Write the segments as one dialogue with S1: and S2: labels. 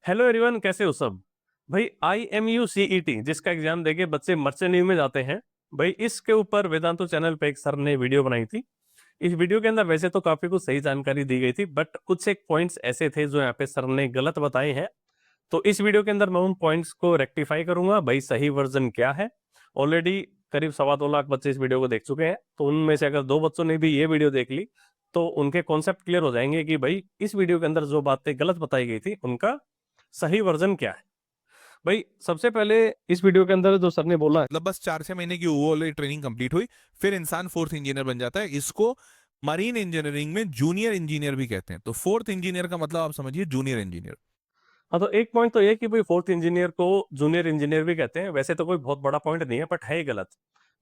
S1: Hello everyone, कैसे हो सब। भाई IMU CET जिसका एग्जाम देके बच्चे मर्चेंट नेवी में जाते हैं। भाई इसके ऊपर वेदांतु चैनल पे एक सर ने वीडियो बनाई थी। इस वीडियो के अंदर वैसे तो काफी कुछ सही जानकारी दी गई थी, बट कुछ एक पॉइंट्स ऐसे थे जो यहाँ पे सर ने गलत बताए हैं। तो इस वीडियो के अंदर मैं उन पॉइंट्स को रेक्टिफाई करूंगा, भाई सही वर्जन क्या है। ऑलरेडी करीब 2.25 लाख बच्चे इस वीडियो को देख चुके हैं, तो उनमें से अगर 2 बच्चों ने भी ये वीडियो देख ली तो उनके कॉन्सेप्ट क्लियर हो जाएंगे कि भाई इस वीडियो के अंदर जो बातें गलत बताई गई थी उनका सही वर्जन क्या है। भाई सबसे पहले इस वीडियो के अंदर जो सर ने बोला है,
S2: मतलब बस 4 6 महीने की ओवरऑल ट्रेनिंग कंप्लीट हुई, फिर इंसान फोर्थ इंजीनियर बन जाता है। इसको मरीन इंजीनियरिंग में जूनियर इंजीनियर भी कहते हैं। तो फोर्थ इंजीनियर का मतलब आप समझिए जूनियर इंजीनियर।
S1: हाँ तो एक पॉइंट तो ये कि भाई फोर्थ इंजीनियर को जूनियर इंजीनियर भी कहते हैं, वैसे तो कोई बहुत बड़ा पॉइंट नहीं है, बट है ही गलत।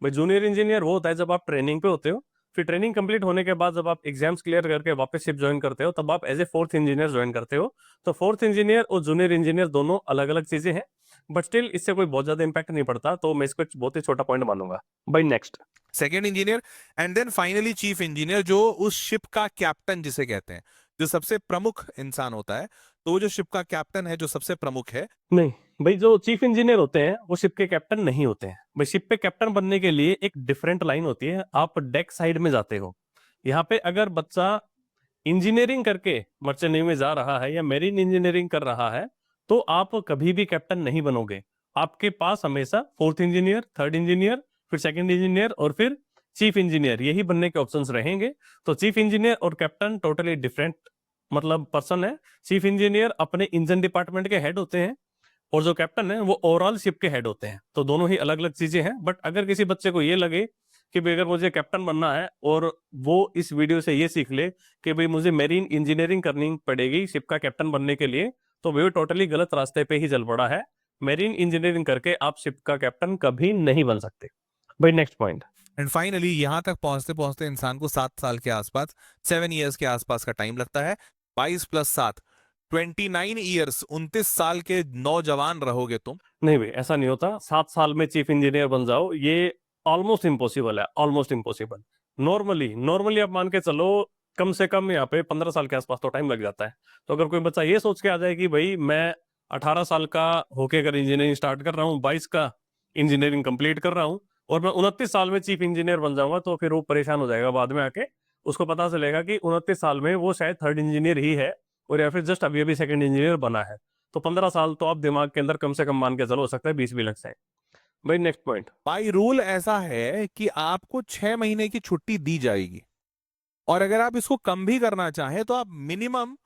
S1: भाई जूनियर इंजीनियर वो होता है जब आप ट्रेनिंग पे होते हो, फिर ट्रेनिंग कंप्लीट होने के बाद जब आप एग्जाम्स क्लियर करके वापस शिप ज्वाइन करते हो तब आप as a fourth engineer join करते हो। तो फोर्थ इंजीनियर और जूनियर इंजीनियर दोनों अलग अलग चीजें हैं, बट स्टिल इससे कोई बहुत ज्यादा इंपैक्ट नहीं पड़ता, तो मैं इसको एक बहुत ही छोटा पॉइंट मानूंगा। भाई next.
S2: Second engineer and then finally chief engineer, जो उस शिप का कैप्टन जिसे कहते हैं, जो सबसे प्रमुख इंसान होता है। तो वो जो शिप का कैप्टन है, जो सबसे प्रमुख है।
S1: नहीं भाई, जो चीफ इंजीनियर होते हैं वो शिप के कैप्टन नहीं होते हैं। भाई शिप पे कैप्टन बनने के लिए एक डिफरेंट लाइन होती है, आप डेक साइड में जाते हो। यहाँ पे अगर बच्चा इंजीनियरिंग करके मर्चेंट नेवी में जा रहा है या मेरीन इंजीनियरिंग कर रहा है तो आप कभी भी कैप्टन नहीं बनोगे। आपके पास हमेशा फोर्थ इंजीनियर, थर्ड इंजीनियर, फिर सेकंड इंजीनियर और फिर चीफ इंजीनियर, यही बनने के ऑप्शंस रहेंगे। तो चीफ इंजीनियर और कैप्टन टोटली डिफरेंट मतलब पर्सन है। चीफ इंजीनियर अपने इंजन डिपार्टमेंट के हेड होते हैं और जो कैप्टन है वो ओवरऑल शिप के हेड होते हैं, तो दोनों ही अलग अलग चीजें हैं। बट अगर किसी बच्चे को ये लगे कि भाई अगर मुझे कैप्टन बनना है और वो इस वीडियो से ये सीख ले कि भाई मुझे मेरीन इंजीनियरिंग करनी पड़ेगी शिप का कैप्टन बनने के लिए, तो वो टोटली गलत रास्ते पे ही चल पड़ा है। मेरीन इंजीनियरिंग करके आप शिप का कैप्टन कभी नहीं बन सकते। भाई नेक्स्ट पॉइंट।
S2: एंड फाइनली यहां तक पहुंचते पहुंचते इंसान को 7 साल के आसपास, 7 ईयर्स के आसपास का टाइम लगता है। 22 + 7, 29 ईयर्स, 29 साल के नौजवान रहोगे तुम।
S1: नहीं भाई, ऐसा नहीं होता 7 साल में चीफ इंजीनियर बन जाओ, ये ऑलमोस्ट इम्पॉसिबल है, ऑलमोस्ट इम्पॉसिबल। नॉर्मली नॉर्मली आप मान के चलो कम से कम यहाँ पे 15 साल के आसपास तो टाइम लग जाता है। तो अगर कोई बच्चा ये सोच के आ जाए कि भाई मैं 18 साल का होके अगर इंजीनियरिंग स्टार्ट कर रहा हूँ, 22 का इंजीनियरिंग कंप्लीट कर रहा हूँ और मैं 29 साल में चीफ इंजीनियर बन जाऊंगा, तो फिर वो परेशान हो जाएगा बाद में आके। उसको पता चलेगा कि 29 साल में वो शायद थर्ड इंजीनियर ही है और या फिर जस्ट अभी अभी सेकंड इंजीनियर बना है। तो 15 साल तो आप दिमाग के अंदर कम से कम मान के चलो, हो सकता है 20 भी लग जाए। भाई नेक्स्ट पॉइंट।
S2: बाई रूल ऐसा है कि आपको 6 महीने की छुट्टी दी जाएगी, और अगर आप इसको कम भी करना चाहें तो आप मिनिमम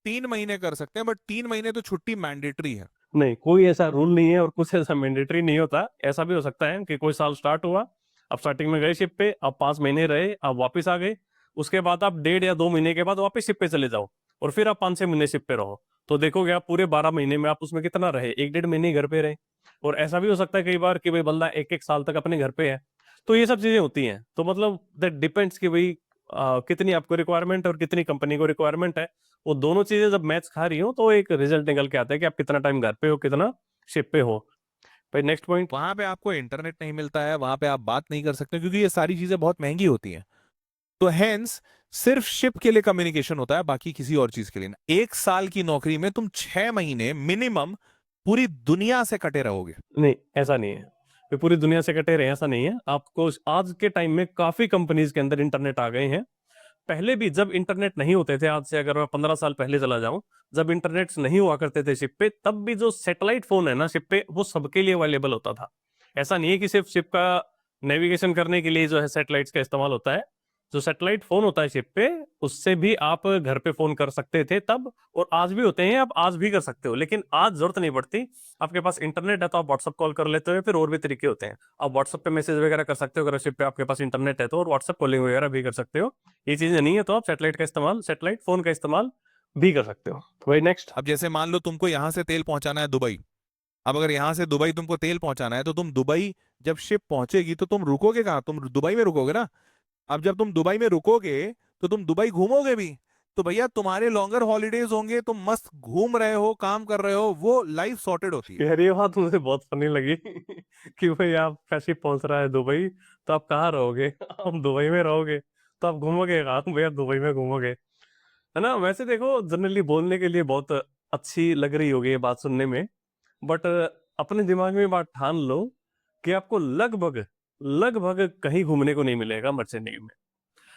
S2: 3 महीने कर सकते हैं, बट 3 महीने तो छुट्टी मैंडेटरी है।
S1: नहीं, कोई ऐसा रूल नहीं है और कुछ ऐसा मैंडेटरी नहीं होता। ऐसा भी हो सकता है कि कोई साल स्टार्ट हुआ, आप स्टार्टिंग में गए शिप पे, आप 5 महीने रहे, आप वापस आ गए, उसके बाद आप 1.5 या 2 महीने के बाद वापस शिप पे चले जाओ और फिर आप 5 6 महीने शिप पे रहो। तो देखोगे आप पूरे 12 महीने में आप उसमें कितना रहे, 1 1.5 महीने घर पे रहे। और ऐसा भी हो सकता है कई बार कि भाई बंदा 1 1 साल तक अपने घर पे है। तो ये सब चीजें होती हैं, तो मतलब दैट डिपेंड्स कि भाई कितनी आपको रिक्वायरमेंट है और कितनी कंपनी को रिक्वायरमेंट है। वो दोनों चीजें जब मैच खा रही हो तो एक रिजल्ट निकल के आता है कि आप कितना टाइम घर पे हो, कितना शिप पे हो। भाई नेक्स्ट पॉइंट।
S2: वहां पे आपको इंटरनेट नहीं मिलता है, वहां पे आप बात नहीं कर सकते क्योंकि ये सारी चीजें बहुत महंगी होती हैं। तो हेंस सिर्फ शिप के लिए कम्युनिकेशन होता है, बाकी किसी और चीज के लिए ना। 1 साल की नौकरी में तुम 6 महीने मिनिमम पूरी दुनिया से कटे रहोगे।
S1: नहीं, ऐसा नहीं है। वे पूरी दुनिया से कटे रहे ऐसा नहीं है। आपको आज के टाइम में काफी कंपनीज के अंदर इंटरनेट आ गए हैं। पहले भी जब इंटरनेट नहीं होते थे, आज से अगर मैं 15 साल पहले चला जाऊं, जब इंटरनेट नहीं हुआ करते थे शिप पे, तब भी जो सैटेलाइट फोन है ना शिप पे, वो सबके लिए अवेलेबल होता था। ऐसा नहीं है कि सिर्फ शिप का नेविगेशन करने के लिए जो है सैटेलाइट्स का इस्तेमाल होता है। जो सैटेलाइट फोन होता है शिप पे, उससे भी आप घर पे फोन कर सकते थे तब, और आज भी होते हैं, आप आज भी कर सकते हो, लेकिन आज जरूरत नहीं पड़ती। आपके पास इंटरनेट है तो आप व्हाट्सअप कॉल कर लेते हो, फिर और भी तरीके होते हैं। आप व्हाट्सअप पे मैसेज वगैरह कर सकते हो अगर शिप पे आपके पास इंटरनेट है तो, और व्हाट्सअप कॉलिंग वगैरह भी कर सकते हो। ये चीजें नहीं है तो आप सैटेलाइट का इस्तेमाल, सैटेलाइट फोन का इस्तेमाल भी कर सकते हो। वही नेक्स्ट।
S2: अब जैसे मान लो तुमको यहां से तेल पहुंचाना है दुबई। अब अगर यहां से दुबई तुमको तेल पहुंचाना है, तो तुम दुबई जब शिप पहुंचेगी तो तुम रुकोगे कहाँ? तुम दुबई में रुकोगे ना। अब जब तुम दुबई में रुकोगे तो तुम दुबई घूमोगे भी। तो भैया तुम्हारे लॉन्गर हॉलीडेज होंगे, तुम मस्त घूम रहे हो, काम कर रहे हो, वो लाइफ सॉर्टेड होती है।
S1: यार ये बात मुझे बहुत फनी लगी कि भाई आप फ्रेश पहुंच रहा है दुबई, तो आप कहाँ रहोगे आप दुबई में रहोगे, तो आप घूमोगे कहाँ भैया? दुबई में घूमोगे, है ना। वैसे देखो जनरली बोलने के लिए बहुत अच्छी लग रही होगी ये बात सुनने में, बट अपने दिमाग में बात ठान लो कि आपको लगभग लगभग कहीं घूमने को नहीं मिलेगा मर्चेंट नेवी में।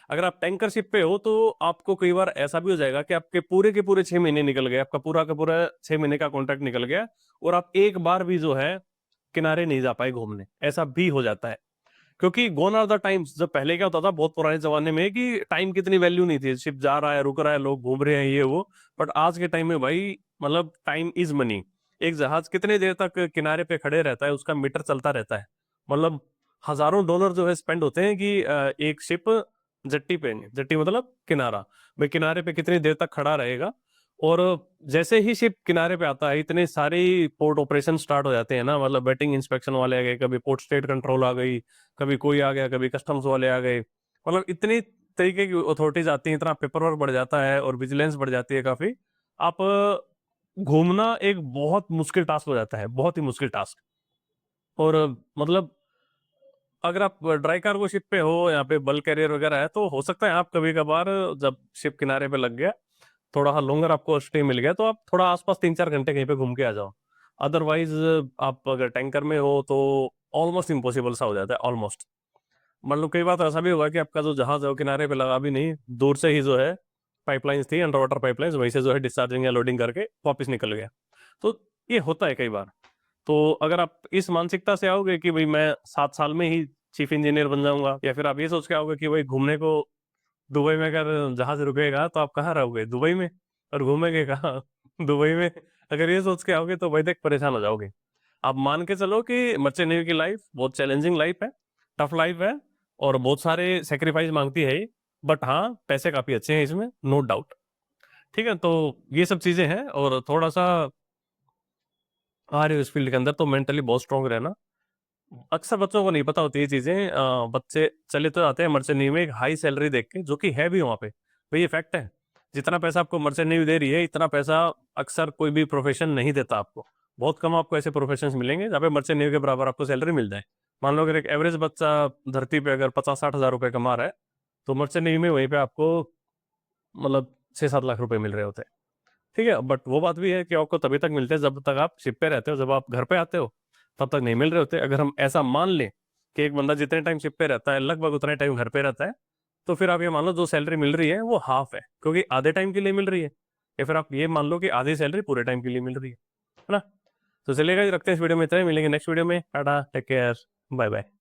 S1: अगर आप टैंकर शिप पे हो तो आपको कई बार ऐसा भी हो जाएगा कि आपके पूरे के पूरे 6 महीने निकल गए, आपका पूरा का पूरा 6 महीने का कॉन्ट्रैक्ट निकल गया और आप एक बार भी जो है किनारे नहीं जा पाए घूमने, ऐसा भी हो जाता है। क्योंकि गोन आर द टाइम्स, जब पहले क्या होता था बहुत पुराने जमाने में कि टाइम की इतनी वैल्यू नहीं थी, शिप जा रहा है रुक रहा है लोग घूम रहे हैं ये वो, बट आज के टाइम में भाई मतलब टाइम इज मनी। एक जहाज कितने देर तक किनारे पे खड़े रहता है उसका मीटर चलता रहता है, मतलब हजारों डॉलर जो है स्पेंड होते हैं कि एक शिप जट्टी पे, जट्टी मतलब किनारा, भाई किनारे पे कितनी देर तक खड़ा रहेगा। और जैसे ही शिप किनारे पे आता है इतने सारे पोर्ट ऑपरेशन स्टार्ट हो जाते हैं ना, मतलब वेटिंग इंस्पेक्शन वाले आ गए, कभी पोर्ट स्टेट कंट्रोल आ गई, कभी कोई आ गया, कभी कस्टम्स वाले आ गए, मतलब इतनी तरीके की अथॉरिटीज आती हैं, इतना पेपर वर्क बढ़ जाता है और विजिलेंस बढ़ जाती है काफी। आप घूमना एक बहुत मुश्किल टास्क हो जाता है, बहुत ही मुश्किल टास्क। और मतलब अगर आप ड्राई कार्गो शिप पे हो, यहाँ पे बल्क कैरियर वगैरह है, तो हो सकता है आप कभी कभार जब शिप किनारे पे लग गया, थोड़ा सा लॉन्गर आपको स्टे मिल गया, तो आप थोड़ा आसपास 3-4 घंटे कहीं पे घूम के आ जाओ। अदरवाइज आप अगर टैंकर में हो तो ऑलमोस्ट इम्पॉसिबल सा हो जाता है, ऑलमोस्ट। मतलब कई बार तो ऐसा भी हुआ कि आपका जो जहाज है वो किनारे पे लगा भी नहीं, दूर से ही जो है पाइपलाइंस थी, अंडर वाटर पाइपलाइंस, वहीं से जो है डिस्चार्जिंग या लोडिंग करके वापस निकल गया। तो ये होता है कई बार। तो अगर आप इस मानसिकता से आओगे कि भाई मैं 7 साल में ही चीफ इंजीनियर बन जाऊंगा, या फिर आप ये सोच के आओगे कि भाई घूमने को दुबई में अगर जहाज रुकेगा तो आप कहाँ रहोगे, दुबई में, और घूमेंगे कहाँ दुबई में। अगर ये सोच के आओगे तो भाई देख परेशान हो जाओगे। आप मान के चलो कि मर्चेंट नेवी की लाइफ बहुत चैलेंजिंग लाइफ है, टफ लाइफ है, और बहुत सारे सेक्रीफाइस मांगती है, बट हाँ पैसे काफी अच्छे हैं इसमें, नो डाउट। ठीक है, तो ये सब चीजें हैं, और थोड़ा सा आ रहे हो इस फील्ड के अंदर तो मेंटली बहुत स्ट्रांग रहना। अक्सर बच्चों को नहीं पता होती ये चीजें, बच्चे चले तो जाते हैं मर्चेंट नेवी में एक हाई सैलरी देख के, जो कि है भी वहाँ पे, भाई ये फैक्ट है। जितना पैसा आपको मर्चेंट नेवी दे रही है इतना पैसा अक्सर कोई भी प्रोफेशन नहीं देता आपको। बहुत कम आपको ऐसे प्रोफेशन मिलेंगे जहाँ पे मर्चेंट नेवी के बराबर आपको सैलरी मिल जाए। मान लो अगर एक एवरेज बच्चा धरती पे अगर 50-60 हज़ार रुपये कमा रहा है, तो मर्चेंट नेवी में वहीं पे आपको मतलब 6-7 लाख रुपए मिल रहे होते हैं। ठीक है, बट वो बात भी है कि आपको तभी तक मिलते हैं जब तक आप शिप पे रहते हो, जब आप घर पे आते हो तब तक नहीं मिल रहे होते। अगर हम ऐसा मान लें कि एक बंदा जितने टाइम शिप पे रहता है लगभग उतने टाइम घर पे रहता है, तो फिर आप ये मान लो जो सैलरी मिल रही है वो हाफ है, क्योंकि आधे टाइम के लिए मिल रही है। या फिर आप ये मान लो कि आधी सैलरी पूरे टाइम के लिए मिल रही है ना। तो चलेगा, रखते हैं इस वीडियो में इतना ही, मिलेंगे नेक्स्ट वीडियो में। Tata, take care, bye bye.